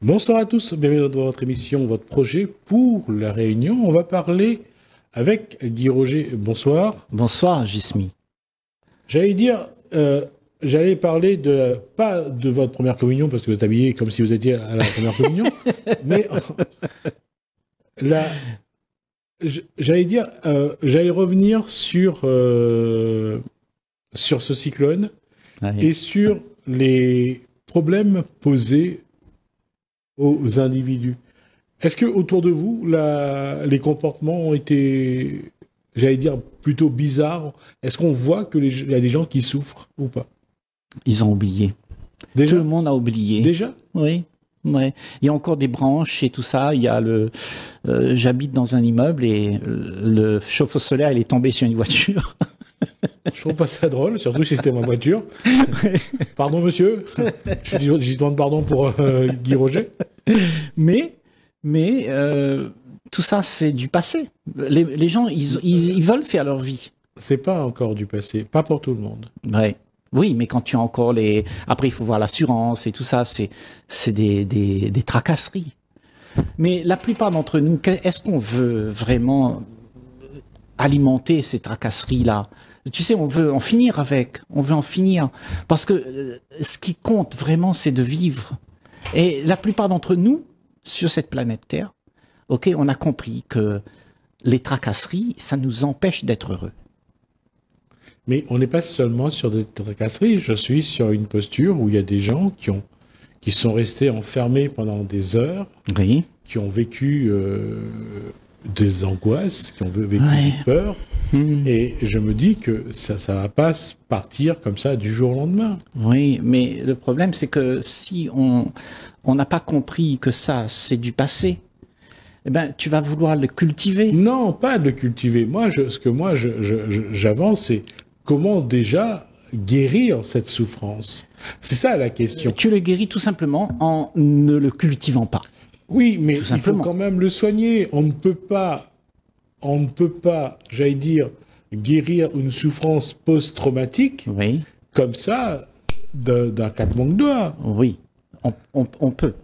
Bonsoir à tous, bienvenue dans votre émission, votre projet pour La Réunion. On va parler avec Guy Roger. Bonsoir. Bonsoir, Gismi. J'allais parler pas de votre première communion, parce que vous êtes habillé comme si vous étiez à la première communion, mais j'allais revenir sur ce cyclone et sur les problèmes posés aux individus. Est-ce que autour de vous, les comportements ont été, plutôt bizarres? Est-ce qu'on voit qu'il y a des gens qui souffrent ou pas? Ils ont oublié. Déjà? Tout le monde a oublié. Déjà? Oui. Ouais. Il y a encore des branches et tout ça. Il y a j'habite dans un immeuble et le chauffe-eau solaire, il est tombé sur une voiture. Je trouve pas ça drôle, surtout si c'était ma voiture. Pardon, monsieur. Je demande pardon pour Guy Roger. Mais tout ça, c'est du passé. Les gens, ils veulent faire leur vie. C'est pas encore du passé. Pas pour tout le monde. Ouais. Oui, mais quand tu as encore après, il faut voir l'assurance et tout ça, c'est des tracasseries. Mais la plupart d'entre nous, est-ce qu'on veut vraiment alimenter ces tracasseries-là? Tu sais, on veut en finir avec. On veut en finir. Parce que ce qui compte vraiment, c'est de vivre. Et la plupart d'entre nous, sur cette planète Terre, on a compris que les tracasseries, ça nous empêche d'être heureux. Mais on n'est pas seulement sur des tracasseries. Je suis sur une posture où il y a des gens qui sont restés enfermés pendant des heures, oui, qui ont vécu des angoisses, qui ont vécu des peurs. Et je me dis que ça va pas partir comme ça du jour au lendemain. Oui, mais le problème, c'est que si on n'a pas compris que ça, c'est du passé, eh ben, tu vas vouloir le cultiver. Non, pas de le cultiver. Ce que j'avance, c'est comment déjà guérir cette souffrance. C'est ça la question. Tu le guéris tout simplement en ne le cultivant pas. Oui, mais il faut quand même le soigner. On ne peut pas, guérir une souffrance post-traumatique comme ça, d'un claquement de doigts. Oui, on peut.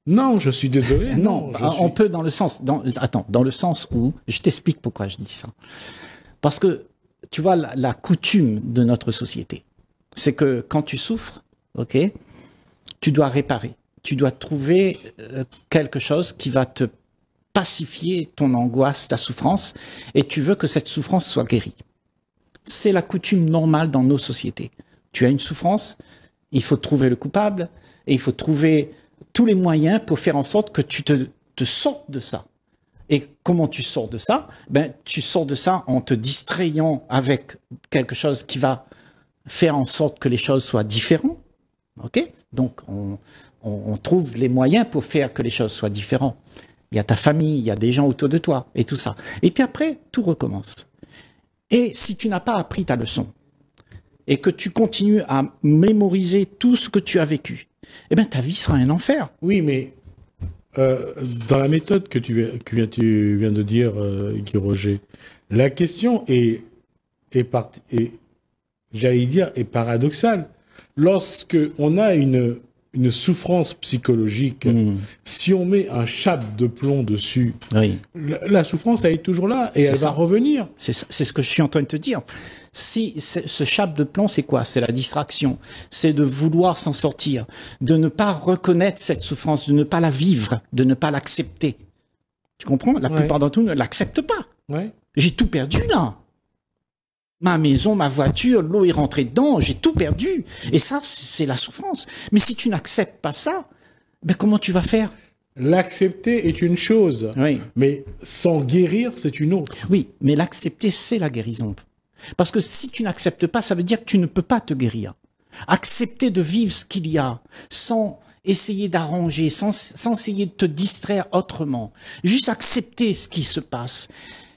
Non, je suis désolé. Non, on peut dans le sens où, je t'explique pourquoi je dis ça. Parce que, tu vois, la coutume de notre société, c'est que quand tu souffres, tu dois réparer. Tu dois trouver quelque chose qui va te pacifier ton angoisse, ta souffrance, et tu veux que cette souffrance soit guérie. C'est la coutume normale dans nos sociétés. Tu as une souffrance, il faut trouver le coupable, et il faut trouver tous les moyens pour faire en sorte que tu te sortes de ça. Et comment tu sors de ça? Ben, tu sors de ça en te distrayant avec quelque chose qui va faire en sorte que les choses soient différentes. Donc, on trouve les moyens pour faire que les choses soient différentes. Il y a ta famille, il y a des gens autour de toi et tout ça. Et puis après, tout recommence. Et si tu n'as pas appris ta leçon et que tu continues à mémoriser tout ce que tu as vécu, eh bien, ta vie sera un enfer. Oui, mais dans la méthode que tu viens de dire, Guy Roger, la question est paradoxale. Lorsque on a une souffrance psychologique, si on met un chape de plomb dessus, la souffrance, elle est toujours là et elle va revenir. C'est ce que je suis en train de te dire. Si ce chape de plomb, c'est quoi? C'est la distraction. C'est de vouloir s'en sortir, de ne pas reconnaître cette souffrance, de ne pas la vivre, de ne pas l'accepter. Tu comprends? La plupart d'entre nous ne l'acceptent pas. J'ai tout perdu là. Ma maison, ma voiture, l'eau est rentrée dedans, j'ai tout perdu. Et ça, c'est la souffrance. Mais si tu n'acceptes pas ça, ben comment tu vas faire? L'accepter est une chose, mais sans guérir, c'est une autre. Oui, mais l'accepter, c'est la guérison. Parce que si tu n'acceptes pas, ça veut dire que tu ne peux pas te guérir. Accepter de vivre ce qu'il y a, sans essayer d'arranger, sans essayer de te distraire autrement. Juste accepter ce qui se passe.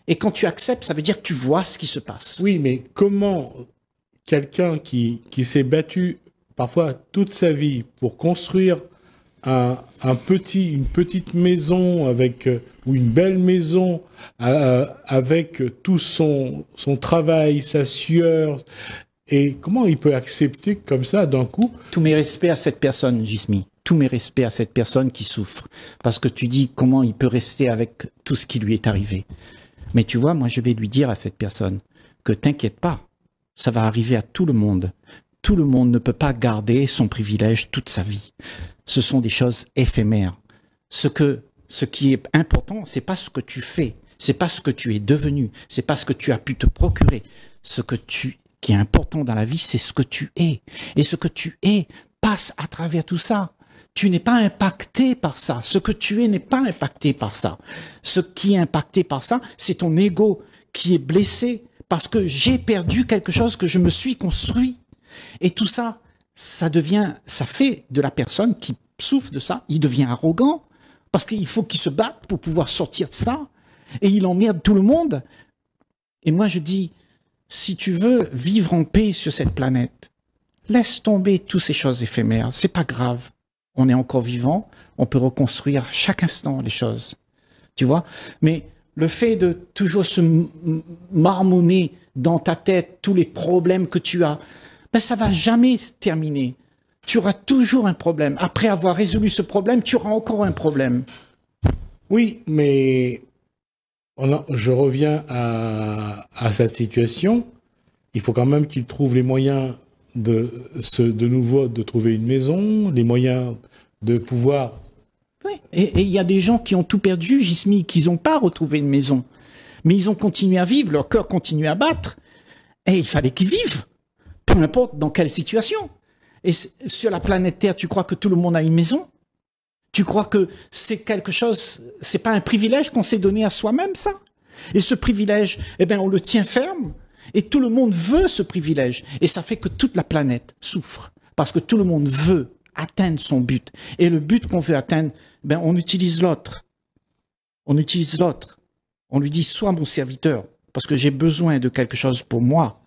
Et quand tu acceptes, ça veut dire que tu vois ce qui se passe. Oui, mais comment quelqu'un qui s'est battu parfois toute sa vie pour construire une petite maison avec ou une belle maison avec tout son travail, sa sueur. Et comment il peut accepter comme ça d'un coup? Tous mes respects à cette personne, Jismi. Tous mes respects à cette personne qui souffre. Parce que tu dis comment il peut rester avec tout ce qui lui est arrivé. Mais tu vois, moi je vais lui dire à cette personne que t'inquiète pas, ça va arriver à tout le monde. Tout le monde ne peut pas garder son privilège toute sa vie. Ce sont des choses éphémères. Ce qui est important, c'est pas ce que tu fais, c'est pas ce que tu es devenu, c'est pas ce que tu as pu te procurer. Qui est important dans la vie, c'est ce que tu es. Et ce que tu es passe à travers tout ça. Tu n'es pas impacté par ça. Ce que tu es n'est pas impacté par ça. Ce qui est impacté par ça, c'est ton ego qui est blessé parce que j'ai perdu quelque chose que je me suis construit. Et tout ça, ça fait de la personne qui souffre de ça, il devient arrogant parce qu'il faut qu'il se batte pour pouvoir sortir de ça. Et il emmerde tout le monde. Et moi, je dis, si tu veux vivre en paix sur cette planète, laisse tomber toutes ces choses éphémères. C'est pas grave. On est encore vivant. On peut reconstruire chaque instant les choses. Tu vois? Mais le fait de toujours se marmonner dans ta tête tous les problèmes que tu as, ben ça va jamais se terminer. Tu auras toujours un problème. Après avoir résolu ce problème, tu auras encore un problème. Oui, mais je reviens à cette situation. Il faut quand même qu'il trouve les moyens de nouveau de trouver une maison, les moyens de pouvoir... Oui, et il y a des gens qui ont tout perdu, Jismi, qui n'ont pas retrouvé une maison. Mais ils ont continué à vivre, leur cœur continue à battre. Et il fallait qu'ils vivent, peu importe dans quelle situation. Et sur la planète Terre, tu crois que tout le monde a une maison? Tu crois que c'est quelque chose, c'est pas un privilège qu'on s'est donné à soi-même, ça? Et ce privilège, eh ben, on le tient ferme. Et tout le monde veut ce privilège. Et ça fait que toute la planète souffre. Parce que tout le monde veut atteindre son but. Et le but qu'on veut atteindre, ben, on utilise l'autre. On utilise l'autre. On lui dit, sois mon serviteur. Parce que j'ai besoin de quelque chose pour moi.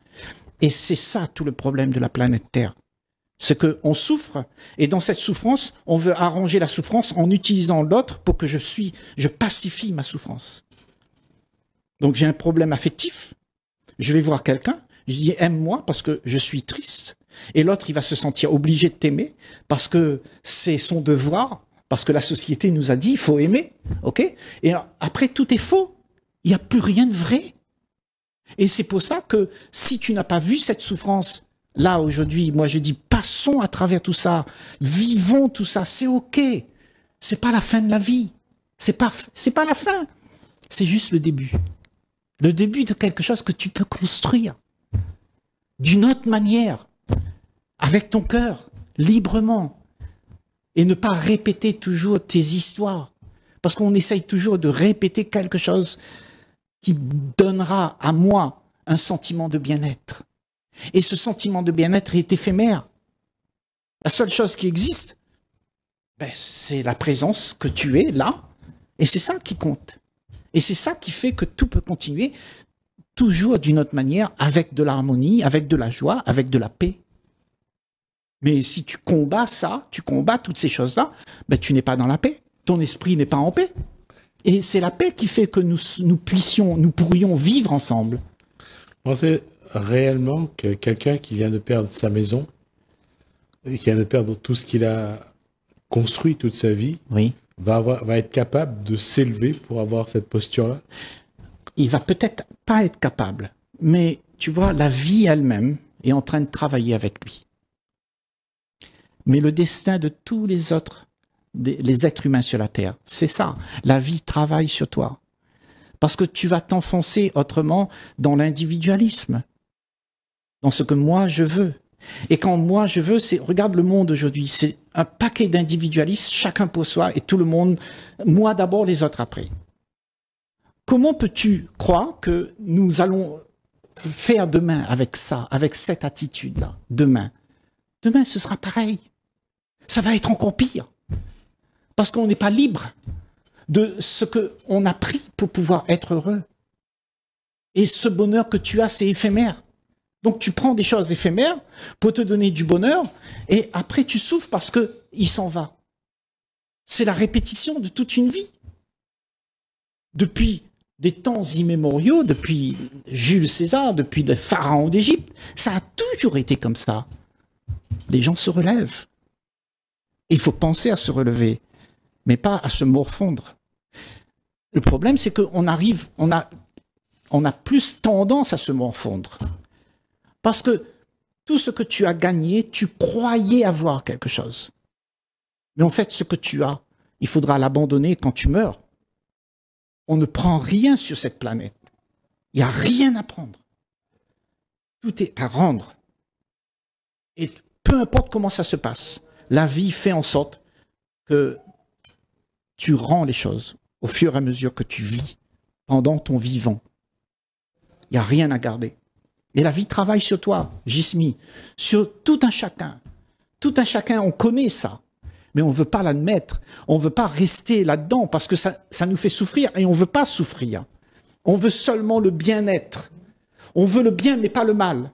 Et c'est ça tout le problème de la planète Terre. C'est qu'on souffre, et dans cette souffrance, on veut arranger la souffrance en utilisant l'autre pour que je pacifie ma souffrance. Donc j'ai un problème affectif, je vais voir quelqu'un, je dis aime-moi parce que je suis triste, et l'autre il va se sentir obligé de t'aimer parce que c'est son devoir, parce que la société nous a dit il faut aimer, ok? Et après tout est faux, il n'y a plus rien de vrai. Et c'est pour ça que si tu n'as pas vu cette souffrance, là, aujourd'hui, moi, je dis, passons à travers tout ça. Vivons tout ça. C'est OK. C'est pas la fin de la vie. C'est pas la fin. C'est juste le début. Le début de quelque chose que tu peux construire. D'une autre manière. Avec ton cœur. Librement. Et ne pas répéter toujours tes histoires. Parce qu'on essaye toujours de répéter quelque chose qui donnera à moi un sentiment de bien-être. Et ce sentiment de bien-être est éphémère. La seule chose qui existe, ben, c'est la présence que tu es là, et c'est ça qui compte. Et c'est ça qui fait que tout peut continuer toujours d'une autre manière, avec de l'harmonie, avec de la joie, avec de la paix. Mais si tu combats ça, tu combats toutes ces choses-là, ben, tu n'es pas dans la paix. Ton esprit n'est pas en paix. Et c'est la paix qui fait que nous pourrions vivre ensemble. Pensez réellement que quelqu'un qui vient de perdre sa maison, et qui vient de perdre tout ce qu'il a construit toute sa vie, oui, va être capable de s'élever pour avoir cette posture-là? Il va peut-être pas être capable, mais tu vois, la vie elle-même est en train de travailler avec lui. Mais le destin de tous les autres, les êtres humains sur la Terre, c'est ça. La vie travaille sur toi. Parce que tu vas t'enfoncer autrement dans l'individualisme, dans ce que moi je veux. Et quand moi je veux, regarde le monde aujourd'hui, c'est un paquet d'individualistes, chacun pour soi, et tout le monde, moi d'abord, les autres après. Comment peux-tu croire que nous allons faire demain avec ça, avec cette attitude-là, demain? Demain, ce sera pareil. Ça va être encore pire. Parce qu'on n'est pas libre de ce qu'on a pris pour pouvoir être heureux. Et ce bonheur que tu as, c'est éphémère. Donc tu prends des choses éphémères pour te donner du bonheur et après tu souffres parce que il s'en va. C'est la répétition de toute une vie. Depuis des temps immémoriaux, depuis Jules César, depuis les pharaons d'Égypte, ça a toujours été comme ça. Les gens se relèvent. Il faut penser à se relever, mais pas à se morfondre. Le problème, c'est qu'on arrive, on a plus tendance à se morfondre. Parce que tout ce que tu as gagné, tu croyais avoir quelque chose. Mais en fait, ce que tu as, il faudra l'abandonner quand tu meurs. On ne prend rien sur cette planète. Il n'y a rien à prendre. Tout est à rendre. Et peu importe comment ça se passe, la vie fait en sorte que tu rends les choses au fur et à mesure que tu vis pendant ton vivant. Il n'y a rien à garder. Et la vie travaille sur toi, Jismi, sur tout un chacun. Tout un chacun, on connaît ça. Mais on ne veut pas l'admettre. On ne veut pas rester là-dedans parce que ça nous fait souffrir et on ne veut pas souffrir. On veut seulement le bien-être. On veut le bien mais pas le mal.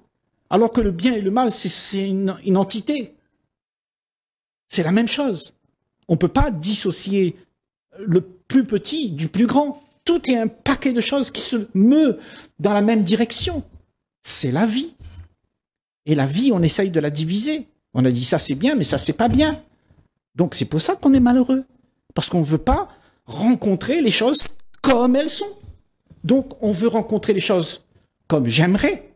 Alors que le bien et le mal, c'est une entité. C'est la même chose. On ne peut pas dissocier le plus petit du plus grand. Tout est un paquet de choses qui se meut dans la même direction. C'est la vie. Et la vie, on essaye de la diviser. On a dit ça c'est bien, mais ça c'est pas bien. Donc c'est pour ça qu'on est malheureux. Parce qu'on ne veut pas rencontrer les choses comme elles sont. Donc on veut rencontrer les choses comme j'aimerais.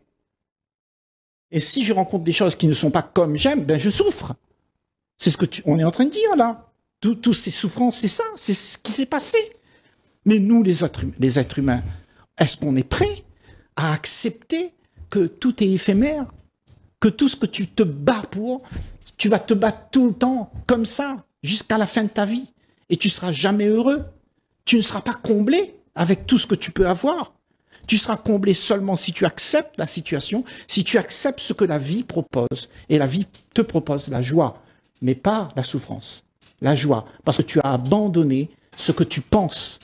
Et si je rencontre des choses qui ne sont pas comme j'aime, ben je souffre. C'est ce que on est en train de dire là. Toutes ces souffrances, c'est ça, c'est ce qui s'est passé. Mais nous, les êtres humains, est-ce qu'on est prêt à accepter que tout est éphémère, que tout ce que tu te bats pour, tu vas te battre tout le temps, comme ça, jusqu'à la fin de ta vie, et tu seras jamais heureux. Tu ne seras pas comblé avec tout ce que tu peux avoir. Tu seras comblé seulement si tu acceptes la situation, si tu acceptes ce que la vie propose. Et la vie te propose la joie, mais pas la souffrance. La joie, parce que tu as abandonné ce que tu penses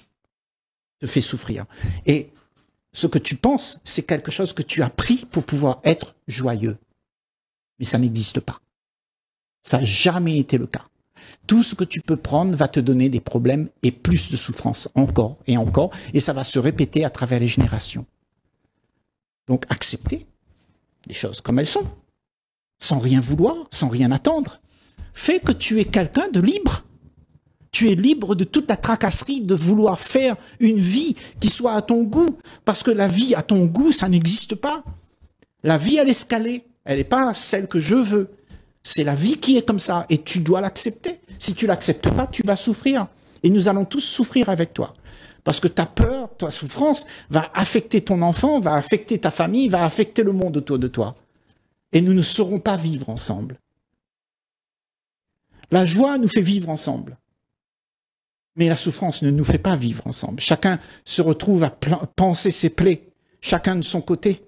te fait souffrir. Et ce que tu penses, c'est quelque chose que tu as pris pour pouvoir être joyeux. Mais ça n'existe pas. Ça n'a jamais été le cas. Tout ce que tu peux prendre va te donner des problèmes et plus de souffrance encore et encore, et ça va se répéter à travers les générations. Donc accepter les choses comme elles sont, sans rien vouloir, sans rien attendre, fait que tu es quelqu'un de libre. Tu es libre de toute la tracasserie de vouloir faire une vie qui soit à ton goût, parce que la vie à ton goût, ça n'existe pas. La vie à l'escalier, elle n'est pas celle que je veux. C'est la vie qui est comme ça et tu dois l'accepter. Si tu l'acceptes pas, tu vas souffrir. Et nous allons tous souffrir avec toi. Parce que ta peur, ta souffrance va affecter ton enfant, va affecter ta famille, va affecter le monde autour de toi. Et nous ne saurons pas vivre ensemble. La joie nous fait vivre ensemble. Mais la souffrance ne nous fait pas vivre ensemble. Chacun se retrouve à panser ses plaies, chacun de son côté.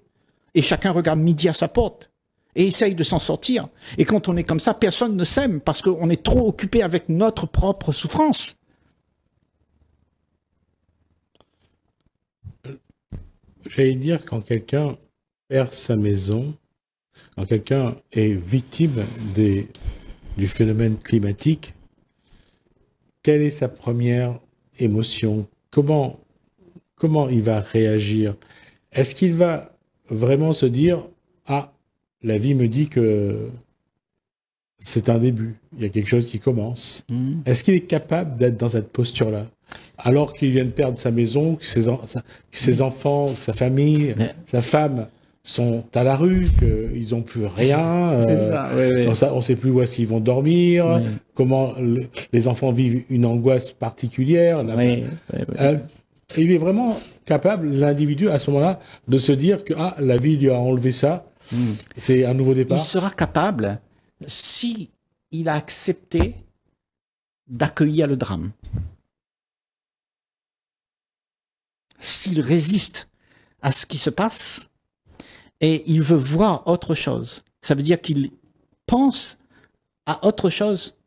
Et chacun regarde midi à sa porte. Et essaye de s'en sortir. Et quand on est comme ça, personne ne s'aime parce qu'on est trop occupé avec notre propre souffrance. J'allais dire, quand quelqu'un perd sa maison, quand quelqu'un est victime du phénomène climatique, quelle est sa première émotion? Comment il va réagir? Est-ce qu'il va vraiment se dire « Ah, la vie me dit que c'est un début, il y a quelque chose qui commence. » Est-ce qu'il est capable d'être dans cette posture-là? Alors qu'il vient de perdre sa maison, que ses enfants, que sa famille, sa femme sont à la rue, qu'ils n'ont plus rien, on ne sait plus où est-ce qu'ils vont dormir, comment les enfants vivent une angoisse particulière. Il est vraiment capable, l'individu, à ce moment-là, de se dire que la vie lui a enlevé ça. C'est un nouveau départ. Il sera capable si il a accepté d'accueillir le drame. S'il résiste à ce qui se passe et il veut voir autre chose, ça veut dire qu'il pense à autre chose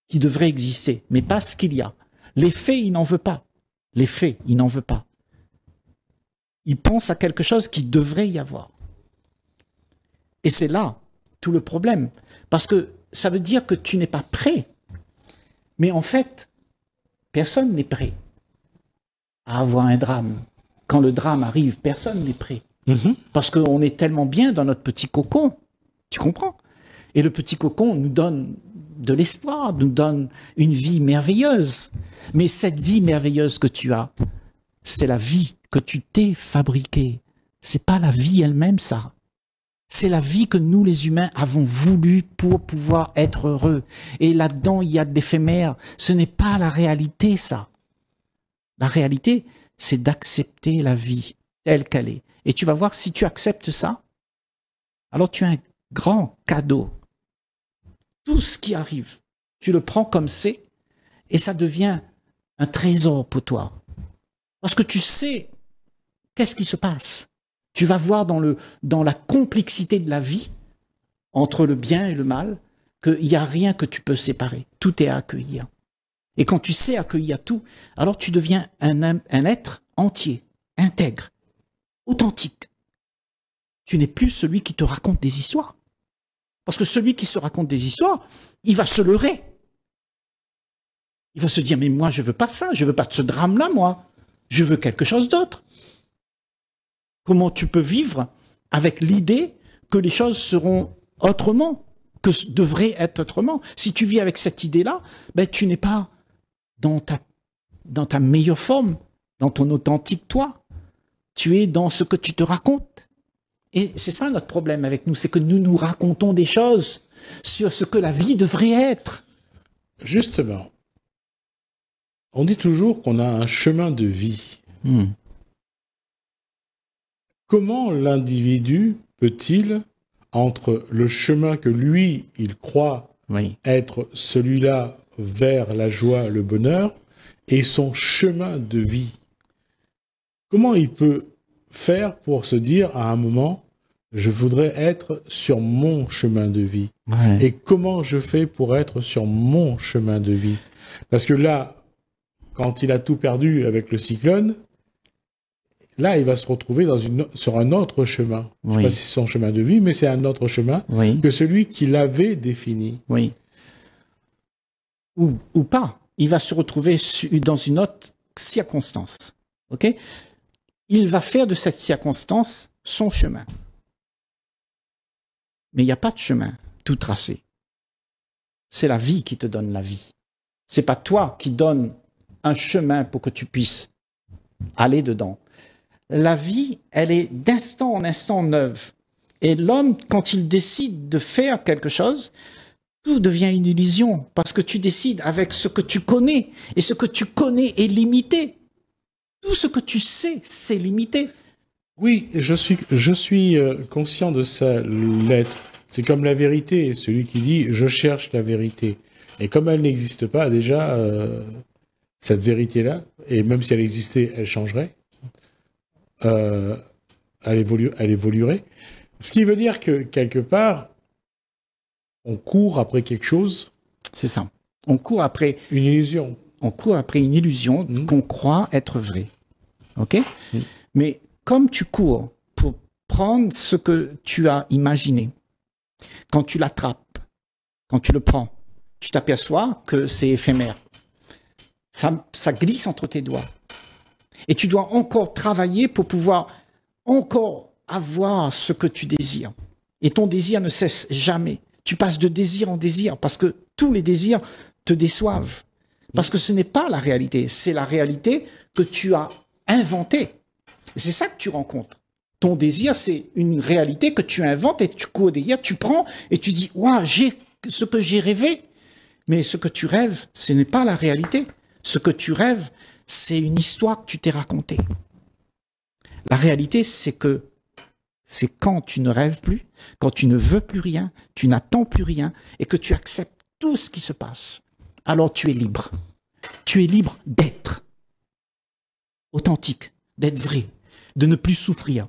qui devrait exister, mais pas ce qu'il y a. Les faits, il n'en veut pas. Les faits, il n'en veut pas. Il pense à quelque chose qui devrait y avoir. Et c'est là tout le problème. Parce que ça veut dire que tu n'es pas prêt. Mais en fait, personne n'est prêt à avoir un drame. Quand le drame arrive, personne n'est prêt. Parce qu'on est tellement bien dans notre petit cocon. Tu comprends? Et le petit cocon nous donne de l'espoir, nous donne une vie merveilleuse. Mais cette vie merveilleuse que tu as, c'est la vie que tu t'es fabriquée. C'est pas la vie elle-même, ça. C'est la vie que nous, les humains, avons voulu pour pouvoir être heureux. Et là-dedans, il y a de l'éphémère. Ce n'est pas la réalité, ça. La réalité, c'est d'accepter la vie telle qu'elle est. Et tu vas voir, si tu acceptes ça, alors tu as un grand cadeau. Tout ce qui arrive, tu le prends comme c'est, et ça devient un trésor pour toi. Parce que tu sais qu'est-ce qui se passe. Tu vas voir dans la complexité de la vie, entre le bien et le mal, qu'il n'y a rien que tu peux séparer. Tout est à accueillir. Et quand tu sais accueillir tout, alors tu deviens un être entier, intègre, authentique. Tu n'es plus celui qui te raconte des histoires. Parce que celui qui se raconte des histoires, il va se leurrer. Il va se dire, mais moi je veux pas ça, je veux pas ce drame-là, moi. Je veux quelque chose d'autre. Comment tu peux vivre avec l'idée que les choses seront autrement, que devraient être autrement? Si tu vis avec cette idée-là, ben, tu n'es pas dans ta meilleure forme, dans ton authentique toi. Tu es dans ce que tu te racontes. Et c'est ça notre problème avec nous, c'est que nous nous racontons des choses sur ce que la vie devrait être. Justement, on dit toujours qu'on a un chemin de vie. Comment l'individu peut-il, entre le chemin que lui, il croit être celui-là vers la joie, le bonheur, et son chemin de vie, comment il peut faire pour se dire à un moment, je voudrais être sur mon chemin de vie. Et comment je fais pour être sur mon chemin de vie? Parce que là, quand il a tout perdu avec le cyclone, là, il va se retrouver sur un autre chemin. Je ne sais pas si c'est son chemin de vie, mais c'est un autre chemin que celui qu'il avait défini. Oui. Ou pas. Il va se retrouver dans une autre circonstance. OK? Il va faire de cette circonstance son chemin. Mais il n'y a pas de chemin tout tracé. C'est la vie qui te donne la vie. C'est pas toi qui donne un chemin pour que tu puisses aller dedans. La vie, elle est d'instant en instant neuve. Et l'homme, quand il décide de faire quelque chose, tout devient une illusion. Parce que tu décides avec ce que tu connais. Et ce que tu connais est limité. Tout ce que tu sais, c'est limité. Oui, je suis conscient de ça, l'être. C'est comme la vérité. Celui qui dit « je cherche la vérité ». Et comme elle n'existe pas, déjà, cette vérité-là, et même si elle existait, elle changerait. Elle évoluerait. Ce qui veut dire que, quelque part, on court après quelque chose. C'est ça. On court après une illusion. On court après une illusion qu'on croit être vraie. OK? Mais comme tu cours pour prendre ce que tu as imaginé, quand tu l'attrapes, quand tu le prends, tu t'aperçois que c'est éphémère. Ça glisse entre tes doigts. Et tu dois encore travailler pour pouvoir encore avoir ce que tu désires. Et ton désir ne cesse jamais. Tu passes de désir en désir parce que tous les désirs te déçoivent. Parce que ce n'est pas la réalité. C'est la réalité que tu as inventée. C'est ça que tu rencontres. Ton désir, c'est une réalité que tu inventes et tu cours derrière, tu prends et tu dis « Waouh, j'ai ce que j'ai rêvé ». Mais ce que tu rêves, ce n'est pas la réalité. Ce que tu rêves, c'est une histoire que tu t'es racontée. La réalité, c'est que c'est quand tu ne rêves plus, quand tu ne veux plus rien, tu n'attends plus rien et que tu acceptes tout ce qui se passe. Alors tu es libre. Tu es libre d'être authentique, d'être vrai, de ne plus souffrir,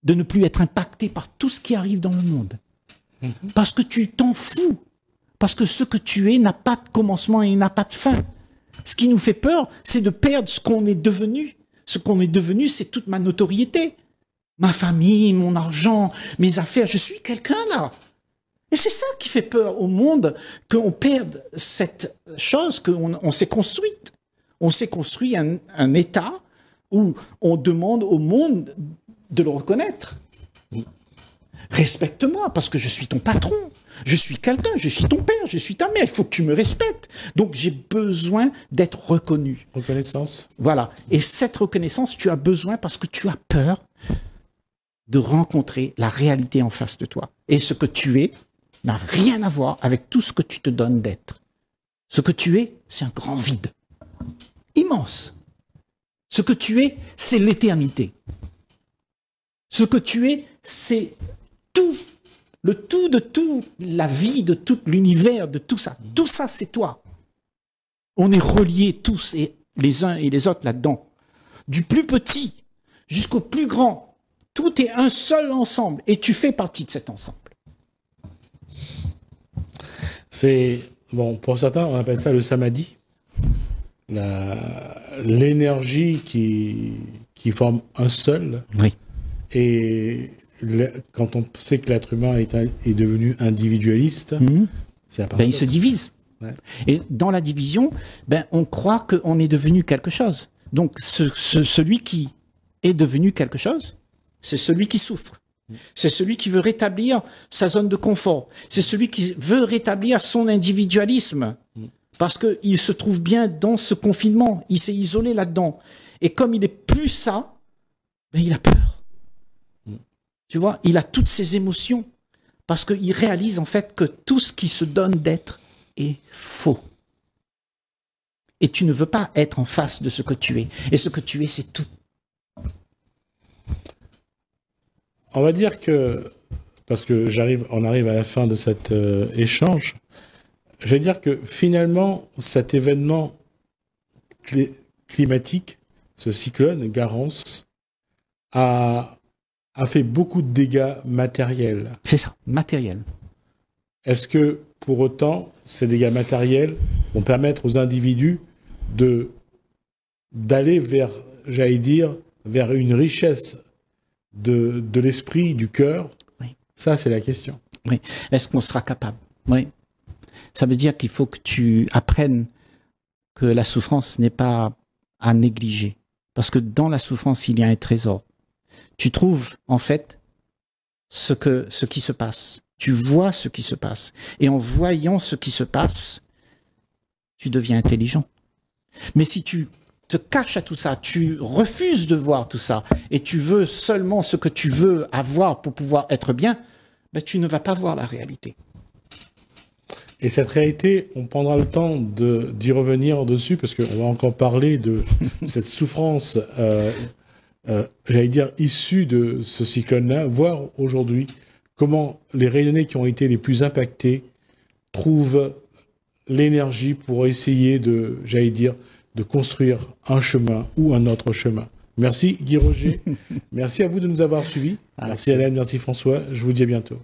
de ne plus être impacté par tout ce qui arrive dans le monde. Parce que tu t'en fous. Parce que ce que tu es n'a pas de commencement et n'a pas de fin. Ce qui nous fait peur, c'est de perdre ce qu'on est devenu. Ce qu'on est devenu, c'est toute ma notoriété. ma famille, mon argent, mes affaires. Je suis quelqu'un là. Et c'est ça qui fait peur au monde, qu'on perde cette chose qu'on s'est construite. On s'est construit un État où on demande au monde de le reconnaître. Respecte-moi parce que je suis ton patron. Je suis quelqu'un, je suis ton père, je suis ta mère. Il faut que tu me respectes. Donc j'ai besoin d'être reconnu. Reconnaissance. Voilà. Et cette reconnaissance, tu as besoin parce que tu as peur de rencontrer la réalité en face de toi. Et ce que tu es n'a rien à voir avec tout ce que tu te donnes d'être. Ce que tu es, c'est un grand vide. Immense. Ce que tu es, c'est l'éternité. Ce que tu es, c'est tout. Le tout de tout, la vie de tout l'univers, de tout ça. Tout ça, c'est toi. On est reliés tous, et les uns et les autres là-dedans. Du plus petit jusqu'au plus grand. Tout est un seul ensemble. Et tu fais partie de cet ensemble. C'est, bon, pour certains, on appelle ça le samadhi. L'énergie qui forme un seul. Oui. Et quand on sait que l'être humain est devenu individualiste, c'est un paradoxe. Il se divise. Ouais. Et dans la division, on croit qu'on est devenu quelque chose. Donc celui qui est devenu quelque chose, c'est celui qui souffre. C'est celui qui veut rétablir sa zone de confort. C'est celui qui veut rétablir son individualisme. Parce qu'il se trouve bien dans ce confinement. Il s'est isolé là-dedans. Et comme il n'est plus ça, il a peur. Tu vois, il a toutes ses émotions. Parce qu'il réalise en fait que tout ce qui se donne d'être est faux. Et tu ne veux pas être en face de ce que tu es. Et ce que tu es, c'est tout. On va dire que, parce que on arrive à la fin de cet échange, je vais dire que finalement, cet événement climatique, ce cyclone, Garance, a fait beaucoup de dégâts matériels. C'est ça, matériel. Est-ce que, pour autant, ces dégâts matériels vont permettre aux individus d'aller vers, j'allais dire, vers une richesse de l'esprit, du cœur? Oui. Ça, c'est la question. Oui. Est-ce qu'on sera capable? Oui. Ça veut dire qu'il faut que tu apprennes que la souffrance n'est pas à négliger. Parce que dans la souffrance, il y a un trésor. Tu trouves, en fait, ce qui se passe. Tu vois ce qui se passe. Et en voyant ce qui se passe, tu deviens intelligent. Mais si tu te caches à tout ça, tu refuses de voir tout ça, et tu veux seulement ce que tu veux avoir pour pouvoir être bien, tu ne vas pas voir la réalité. Et cette réalité, on prendra le temps d'y revenir dessus, parce qu'on va encore parler de cette souffrance, j'allais dire, issue de ce cyclone-là, voir aujourd'hui comment les Réunionnais qui ont été les plus impactés trouvent l'énergie pour essayer de, j'allais dire, de construire un chemin ou un autre chemin. Merci Guy Roger, merci à vous de nous avoir suivis, merci Hélène, merci François, je vous dis à bientôt.